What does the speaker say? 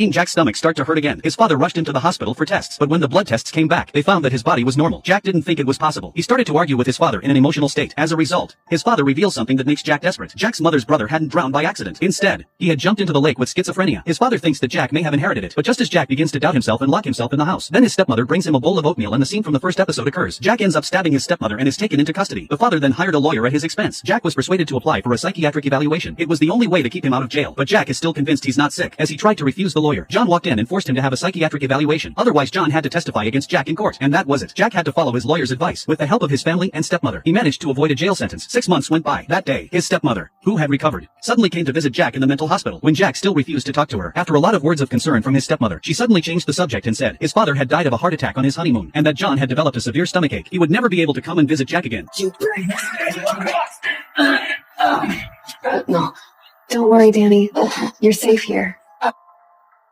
Seeing Jack's stomach start to hurt again, his father rushed him to the hospital for tests, but when the blood tests came back, they found that his body was normal. Jack didn't think it was possible. He started to argue with his father in an emotional state. As a result, his father reveals something that makes Jack desperate. Jack's mother's brother hadn't drowned by accident. Instead, he had jumped into the lake with schizophrenia. His father thinks that Jack may have inherited it, but just as Jack begins to doubt himself and lock himself in the house, then his stepmother brings him a bowl of oatmeal and the scene from the first episode occurs. Jack ends up stabbing his stepmother and is taken into custody. The father then hired a lawyer at his expense. Jack was persuaded to apply for a psychiatric evaluation. It was the only way to keep him out of jail, but Jack is still convinced he's not sick. As he tried to refuse the lawyer, John walked in and forced him to have a psychiatric evaluation. Otherwise, John had to testify against Jack in court. And that was it. Jack had to follow his lawyer's advice. With the help of his family and stepmother, he managed to avoid a jail sentence. 6 months went by. That day, his stepmother, who had recovered, suddenly came to visit Jack in the mental hospital. When Jack still refused to talk to her, after a lot of words of concern from his stepmother, she suddenly changed the subject and said his father had died of a heart attack on his honeymoon, and that John had developed a severe stomachache. He would never be able to come and visit Jack again. No. Don't worry, Danny. You're safe here.